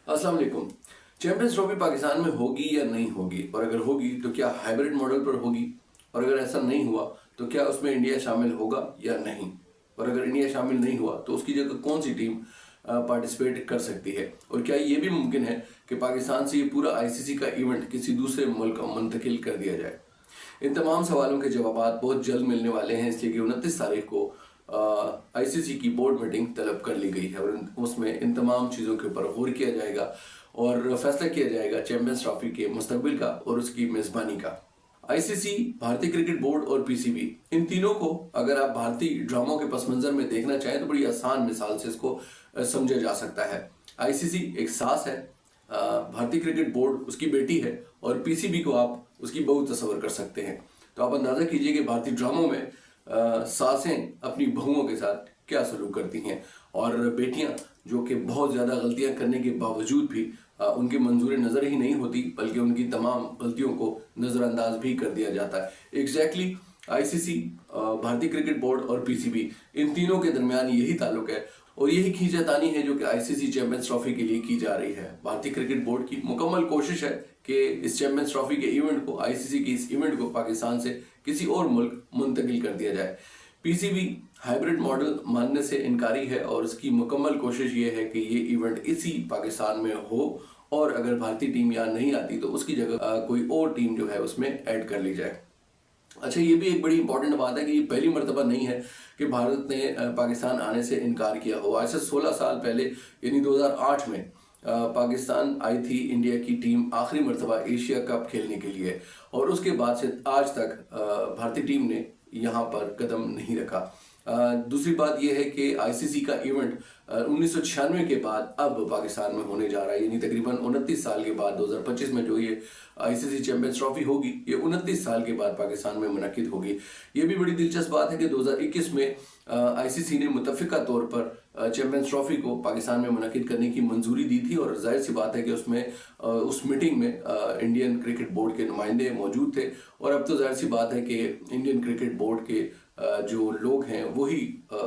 अस्सलाम वालेकुम। Champions trophy Pakistan में होगी या नहीं होगी, और अगर होगी तो क्या हाइब्रिड मॉडल पर होगी, और अगर ऐसा नहीं हुआ तो क्या उसमें इंडिया शामिल होगा या नहीं, और अगर इंडिया शामिल नहीं हुआ तो उसकी जगह कौन सी टीम पार्टिसिपेट कर सकती है, और क्या ये भी मुमकिन है कि पाकिस्तान से ये पूरा आईसीसी का इवेंट किसी दूसरे मुल्क को मुंतकिल कर दिया जाए। इन तमाम सवालों के जवाब बहुत जल्द मिलने वाले हैं, इसलिए कि 29 तारीख को आईसीसी की बोर्ड मीटिंग तलब कर ली गई है और उसमें इन तमाम चीज़ों के ऊपर गौर किया जाएगा और फैसला किया जाएगा चैंपियंस ट्रॉफी के मुस्तकबिल का और उसकी मेज़बानी का। आईसीसी, भारतीय क्रिकेट बोर्ड और पीसीबी, इन तीनों को अगर आप भारतीय ड्रामों के पस मंज़र में देखना चाहें तो बड़ी आसान मिसाल से इसको समझा जा सकता है। आईसीसी एक सास है, भारतीय क्रिकेट बोर्ड उसकी बेटी है, और पीसीबी को आप उसकी बहू तस्वर कर सकते हैं। तो आप अंदाज़ा कीजिए कि भारतीय ड्रामों में सासें अपनी बहुओं के साथ क्या सलूक करती हैं, और बेटियां जो कि बहुत ज़्यादा गलतियां करने के बावजूद भी उनकी मंजूर नज़र ही नहीं होती, बल्कि उनकी तमाम गलतियों को नज़रअंदाज भी कर दिया जाता है। एग्जैक्टली आईसीसी, भारतीय क्रिकेट बोर्ड और पीसीबी, इन तीनों के दरमियान यही ताल्लुक है और यही खींचातानी है जो कि आईसीसी चैंपियंस ट्रॉफी के लिए की जा रही है। भारतीय क्रिकेट बोर्ड की मुकम्मल कोशिश है कि इस चैंपियंस ट्रॉफी के इवेंट को, आईसीसी की इस इवेंट को पाकिस्तान से किसी और मुल्क मुंतकिल कर दिया जाए। पीसीबी हाइब्रिड मॉडल मानने से इनकारी है और उसकी मुकम्मल कोशिश ये है कि ये इवेंट इसी पाकिस्तान में हो, और अगर भारतीय टीम यहाँ नहीं आती तो उसकी जगह कोई और टीम जो है उसमें ऐड कर ली जाए। अच्छा, ये भी एक बड़ी इंपॉर्टेंट बात है कि ये पहली मर्तबा नहीं है कि भारत ने पाकिस्तान आने से इनकार किया हो। आज से 16 साल पहले यानी 2008 में पाकिस्तान आई थी इंडिया की टीम आखिरी मर्तबा एशिया कप खेलने के लिए, और उसके बाद से आज तक भारतीय टीम ने यहाँ पर कदम नहीं रखा। दूसरी बात यह है कि आईसीसी का इवेंट 1996 के बाद अब पाकिस्तान में होने जा रहा है, यानी तकरीबन 29 साल के बाद 2025 में जो ये आईसीसी चैंपियंस ट्रॉफी होगी, ये 29 साल के बाद पाकिस्तान में मुनक्किद होगी। ये भी बड़ी दिलचस्प बात है कि 2021 में आईसीसी ने मुतफ़िका तौर पर चैंपियंस ट्रॉफी को पाकिस्तान में मुनक्किद करने की मंजूरी दी थी, और जाहिर सी बात है कि उसमें उस मीटिंग में इंडियन क्रिकेट बोर्ड के नुमाइंदे मौजूद थे, और अब तो जाहिर सी बात है कि इंडियन क्रिकेट बोर्ड के जो लोग हैं वही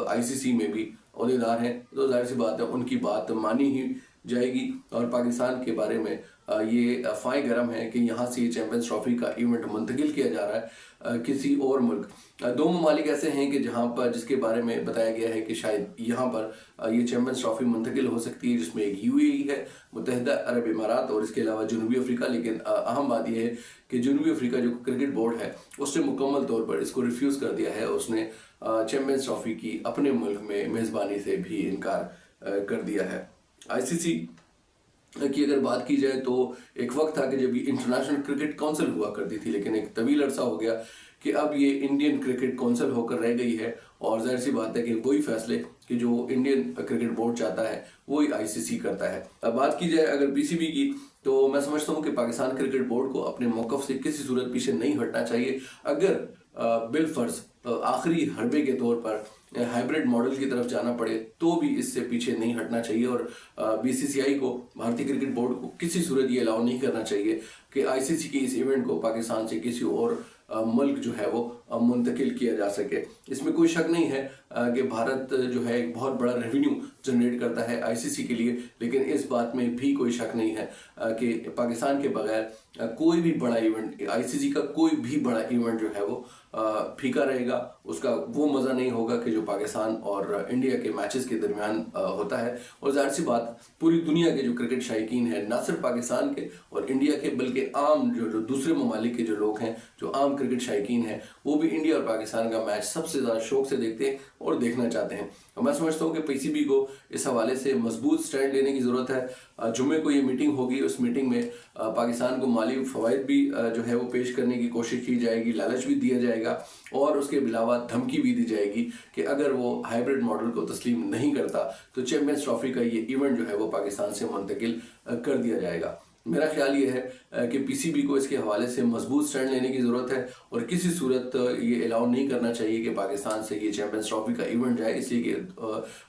आईसीसी में भी ओहदेदार हैं, तो जाहिर सी बात है उनकी बात मानी ही जाएगी। और पाकिस्तान के बारे में ये अफवाहें गर्म है कि यहाँ से ये चैंपियंस ट्रॉफी का इवेंट मुंतकिल किया जा रहा है किसी और मुल्क। दो ममालिक ऐसे हैं कि जहाँ पर, जिसके बारे में बताया गया है कि शायद यहाँ पर ये चैंपियंस ट्रॉफी मुंतकिल हो सकती है, जिसमें एक यूएई है, मुत्तहिदा अरब इमारात, और इसके अलावा जनूबी अफ्रीका। लेकिन अहम बात यह है कि जनूबी अफ्रीका जो क्रिकेट बोर्ड है उसने मुकम्मल तौर पर इसको रिफ्यूज़ कर दिया है। उसने चैंपियंस ट्रॉफी की अपने मुल्क में मेज़बानी से भी इनकार कर दिया है। आईसीसी की अगर बात की जाए तो एक वक्त था कि जब ये इंटरनेशनल क्रिकेट काउंसिल हुआ करती थी, लेकिन एक तवील अरसा हो गया कि अब ये इंडियन क्रिकेट काउंसिल होकर रह गई है, और जाहिर सी बात है कि वही फैसले कि जो इंडियन क्रिकेट बोर्ड चाहता है वही आईसीसी करता है। अब बात की जाए अगर पीसीबी की, तो मैं समझता हूँ कि पाकिस्तान क्रिकेट बोर्ड को अपने मौक़िफ़ से किसी सूरत पीछे नहीं हटना चाहिए। अगर बिलफर्ज आखिरी हरबे के तौर पर हाइब्रिड मॉडल की तरफ जाना पड़े तो भी इससे पीछे नहीं हटना चाहिए, और बीसीसीआई को, भारतीय क्रिकेट बोर्ड को, किसी सूरत ये अलाउ नहीं करना चाहिए कि आईसीसी की इस इवेंट को पाकिस्तान से किसी और मुल्क जो है वो मुंतकिल किया जा सके। इसमें कोई शक नहीं है कि भारत जो है एक बहुत बड़ा रेवेन्यू जनरेट करता है आईसीसी के लिए, लेकिन इस बात में भी कोई शक नहीं है कि पाकिस्तान के बगैर कोई भी बड़ा इवेंट, आईसीसी का कोई भी बड़ा इवेंट जो है वो फीका रहेगा। उसका वो मज़ा नहीं होगा कि जो पाकिस्तान और इंडिया के मैचेस के दरमियान होता है। और जाहिर सी बात, पूरी दुनिया के जो क्रिकेट शायकीन हैं, ना सिर्फ पाकिस्तान के और इंडिया के, बल्कि आम जो दूसरे ममालिक के जो लोग हैं, जो आम क्रिकेट शायकीन हैं, वो भी इंडिया और पाकिस्तान का मैच सबसे ज़्यादा शौक से देखते हैं और देखना चाहते हैं। मैं समझता हूँ कि पीसीबी को इस हवाले से मजबूत स्टैंड लेने की ज़रूरत है। जुमे को ये मीटिंग होगी, उस मीटिंग में पाकिस्तान को माली फ़वाइद भी जो है वो पेश करने की कोशिश की जाएगी, लालच भी दिया जाएगा, और उसके अलावा धमकी भी दी जाएगी कि अगर वो हाइब्रिड मॉडल को तस्लीम नहीं करता तो चैंपियंस ट्रॉफी का ये इवेंट जो है वो पाकिस्तान से मुंतकिल कर दिया जाएगा। मेरा ख्याल ये है कि पीसीबी को इसके हवाले से मजबूत स्टैंड लेने की ज़रूरत है, और किसी सूरत ये अलाउ नहीं करना चाहिए कि पाकिस्तान से ये चैंपियंस ट्रॉफी का इवेंट जाए, इसलिए कि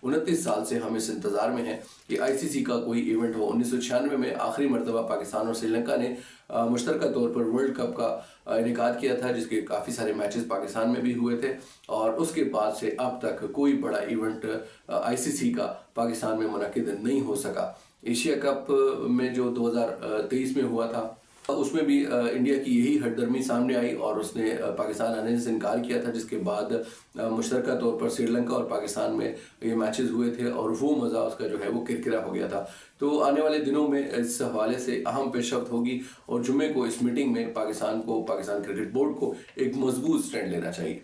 29 साल से हम इस इंतज़ार में हैं कि आईसीसी का कोई इवेंट हो। 1996 में आखिरी मरतबा पाकिस्तान और श्रीलंका ने मुश्तरका तौर पर वर्ल्ड कप का इनेकाद किया था, जिसके काफ़ी सारे मैचेस पाकिस्तान में भी हुए थे, और उसके बाद से अब तक कोई बड़ा इवेंट आईसीसी का पाकिस्तान में मुनक्किद नहीं हो सका। एशिया कप में जो 2023 में हुआ था उसमें भी इंडिया की यही हठधर्मी सामने आई और उसने पाकिस्तान आने से इनकार किया था, जिसके बाद मुश्तरका तौर पर श्रीलंका और पाकिस्तान में ये मैचेस हुए थे और वो मज़ा उसका जो है वो किरकिरा हो गया था। तो आने वाले दिनों में इस हवाले से अहम पेशरफ्त होगी और जुम्मे को इस मीटिंग में पाकिस्तान क्रिकेट बोर्ड को एक मजबूत स्टैंड लेना चाहिए।